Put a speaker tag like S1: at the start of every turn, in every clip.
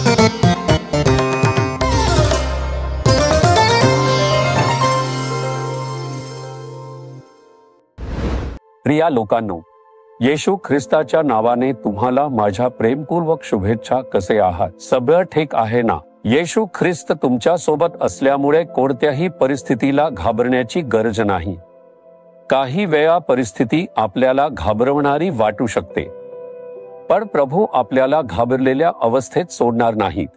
S1: प्रिया लोकांनो, येशू ख्रिस्ताच्या नावाने तुम्हाला माझ्या प्रेमपूर्वक शुभेच्छा. कसे आहात? सगळं ठीक आहे ना? येशू ख्रिस्त तुमच्या सोबत असल्यामुळे कोणत्याही परिस्थितीला घाबरण्याची गरज नाही. काही वेळा परिस्थिती आपल्याला घाबरवणारी वाटू शकते, पण प्रभू आपल्याला घाबरलेल्या अवस्थेत सोडणार नाहीत.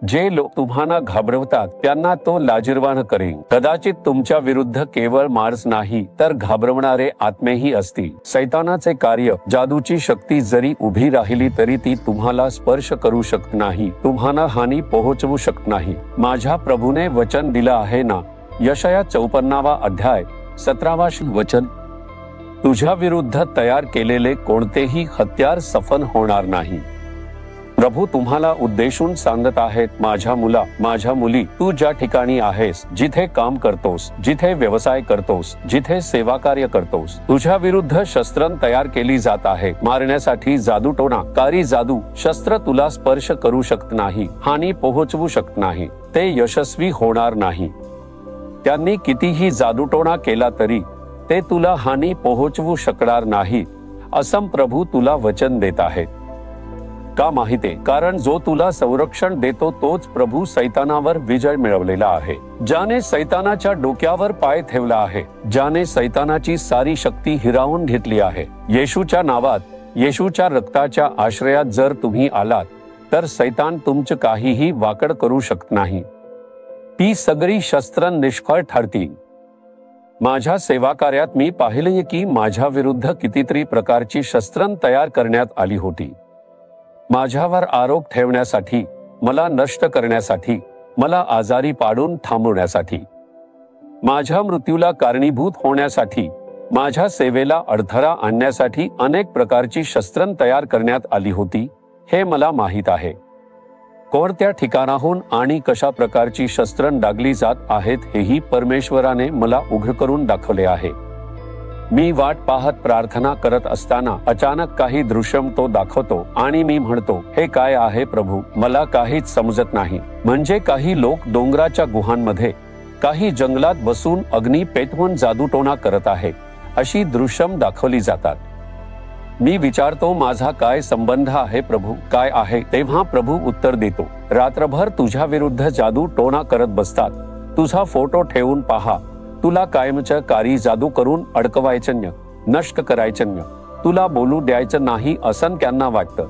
S1: जे लोक तुम्हाला घाबरवतात त्यांना तो लाजिरवाण करेल. कदाचित तुमच्या विरुद्ध केवळ मार्स नाही तर घाबरवणारे आत्मेही असतील. सैतानाचे कार्य, जादूची शक्ती जरी उभी राहिली तरी ती तुम्हाला स्पर्श करू शकत नाही, तुम्हाला हानी पोहोचवू शकत नाही. माझ्या प्रभूने वचन दिलं आहे ना, यशाया 54 अध्याय 17 वचन, तुझ्या विरुद्ध तयार केलेले कोणतेही हत्यार सफल होणार नाही. प्रभू तुम्हाला उद्देशून सांगत आहेत, माझ्या मुला, माझ्या मुली, तू ज्या ठिकाणी आहेस, जिथे काम करतोस, जिथे व्यवसाय करतोस, जिथे सेवा कार्य करतोस, तुझ्या विरुद्ध शस्त्र तयार केली जात आहे. मारण्यासाठी जादूटोणा, कारी जादू शस्त्र तुला स्पर्श करू शकत नाही, हानी पोहोचवू शकत नाही, ते यशस्वी होणार नाही. त्यांनी कितीही जादूटोणा केला तरी ते तुला हानी पोहोचवू शकणार नाही, असं प्रभू तुला वचन देत आहेत. का माहिती? कारण जो तुला संरक्षण देतो तोच प्रभू सैतानावर विजय मिळवलेला आहे. ज्याने सैतानाच्या डोक्यावर पाय ठेवला आहे, ज्याने सैतानाची सारी शक्ती हिरावून घेतली आहे. येशूच्या नावात, येशूच्या रक्ताच्या आश्रयात जर तुम्ही आलात तर सैतान तुमचं काहीही वाकड करू शकत नाही. ती सगळी शस्त्र निष्फळ ठरतील. माझ्या सेवा कार्यात मी पाहिले की माझ्या विरुद्ध कितीतरी प्रकारची शस्त्र तयार करण्यात आली होती. माझ्यावर आरोप ठेवण्यासाठी, मला नष्ट करण्यासाठी, मला आजारी पाडून थांबवण्यासाठी, माझ्या मृत्यूला कारणीभूत होण्यासाठी, माझ्या सेवेला अडथळा आणण्यासाठी अनेक प्रकारची शस्त्र तयार करण्यात आली होती. हे मला माहीत आहे. कोणत्या ठिकाणाहून आणि कशा प्रकारची शस्त्र डागली जात आहेत हेही परमेश्वराने मला उघड करून दाखवले आहे. मी वाट पाहत प्रार्थना करत असताना अचानक काही दृश्य तो दाखवतो आणि मी म्हणतो, हे काय आहे प्रभू? मला काहीच समजत नाही. म्हणजे काही लोक डोंगराच्या गुहांमध्ये, काही जंगलात बसून अग्नी पेटवून जादूटोणा करत आहे, अशी दृश्य दाखवली जातात. मी विचारतो, माझा काय संबंध आहे प्रभू? काय आहे? तेव्हा प्रभू उत्तर देतो, रात्रभर तुझ्या विरुद्ध जादू टोणा करत बसतात. तुझा फोटो ठेवून पहा. तुला कायमचं कारी जादू करून अडकवायचं, नष्ट करायचं, तुला बोलू द्यायचं नाही असं त्यांना वाटतं.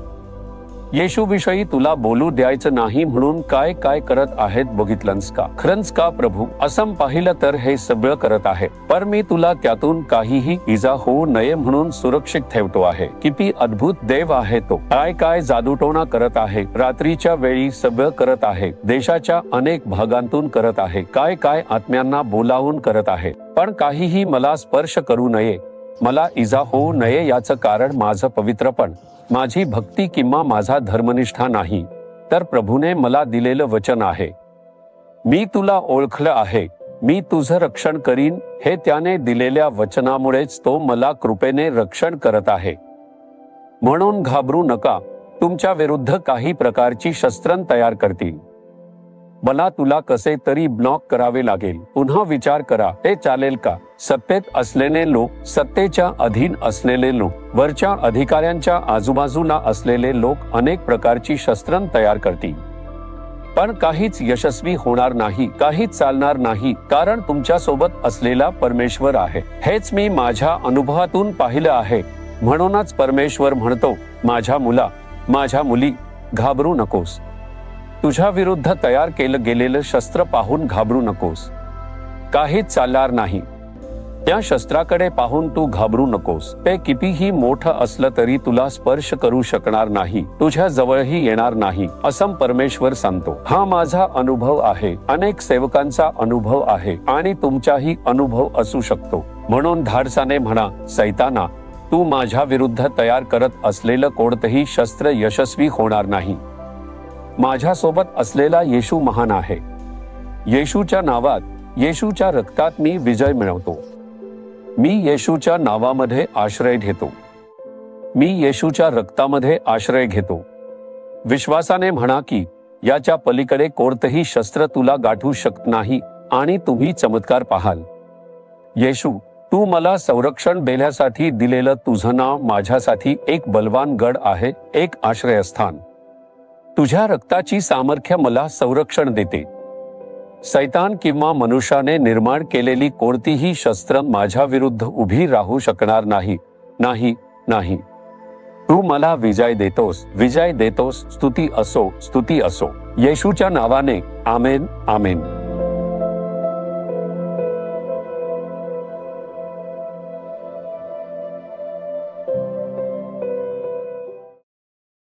S1: येशूविषयी तुला बोलू द्यायचं नाही म्हणून काय काय करत आहेत बघितलंस का? खरंच का प्रभू? असं पाहिलं तर हे सगळं करत आहे, पण मी तुला त्यातून काहीही इजा होऊ नये म्हणून सुरक्षित ठेवतो आहे. किती अद्भुत देव आहे तो! काय काय जादूटोणा करत आहे, रात्रीच्या वेळी सगळं करत आहे, देशाच्या अनेक भागांतून करत आहे, काय काय आत्म्यांना बोलावून करत आहे. पण काहीही मला स्पर्श करू नये, मला इजा होऊ नये याचं कारण माझं पवित्रपण, माझी भक्ती किंवा माझा धर्मनिष्ठा नाही, तर प्रभूने मला दिलेलं वचन आहे. मी तुला ओळखलं आहे, मी तुझं रक्षण करीन. हे त्याने दिलेल्या वचनामुळेच तो मला कृपेने रक्षण करत आहे. म्हणून घाबरू नका. तुमच्या विरुद्ध काही प्रकारची शस्त्र तयार करतील. मला तुला कसे तरी ब्लॉक करावे लागेल. पुन्हा विचार करा, ते चालेल का? सत्तेत असलेले लोक, सत्तेच्या अधीन असलेले लोक, वरच्या अधिकाऱ्यांच्या आजूबाजूला असलेले लोक अनेक प्रकारची शस्त्र तयार करतील, पण काहीच यशस्वी होणार नाही, काहीच चालणार नाही, कारण तुमच्या सोबत असलेला परमेश्वर आहे. हेच मी माझ्या अनुभवातून पाहिलं आहे. म्हणूनच परमेश्वर म्हणतो, माझ्या मुला, माझ्या मुली, घाबरू नकोस. तुझ्या विरुद्ध तयार केलं गेलेलं शस्त्र पाहून घाबरू नकोस. काहीच चालणार नाही. त्या शस्त्राकडे पाहून तू घाबरू नकोस. ते कितीही मोठं असलं तरी तुला स्पर्श करू शकणार नाही, तुझ्या जवळही येणार नाही, असं परमेश्वर सांगतो. हा माझा अनुभव आहे, अनेक सेवकांचा अनुभव आहे आणि तुमचाही अनुभव असू शकतो. म्हणून धाडसाने म्हणा, सैताना, तू माझ्या विरुद्ध तयार करत असलेलं कोणतंही शस्त्र यशस्वी होणार नाही. माझ्यासोबत असलेला येशू महान आहे. येशूच्या नावात, येशूच्या रक्तात मी विजय मिळवतो. मी येशूच्या नावामध्ये आश्रय घेतो. मी येशूच्या रक्तामध्ये आश्रय घेतो. विश्वासाने म्हणा की याच्या पलीकडे कोणतंही शस्त्र तुला गाठू शकत नाही आणि तुम्ही चमत्कार पाहाल. येशू, तू मला संरक्षण देण्यासाठी दिलेलं तुझं नाव माझ्यासाठी एक बलवान गड आहे, एक आश्रयस्थान. तुझ्या रक्ताची सामर्थ्य मला संरक्षण देते. सैतान किंवा मनुष्याने निर्माण केलेली कोणतीही शस्त्र माझ्या विरुद्ध उभी राहू शकणार नाही, नाही, नाही. तू मला विजय देतोस, विजय देतोस. स्तुती असो, स्तुती असो. येशूच्या नावाने आमेन, आमेन.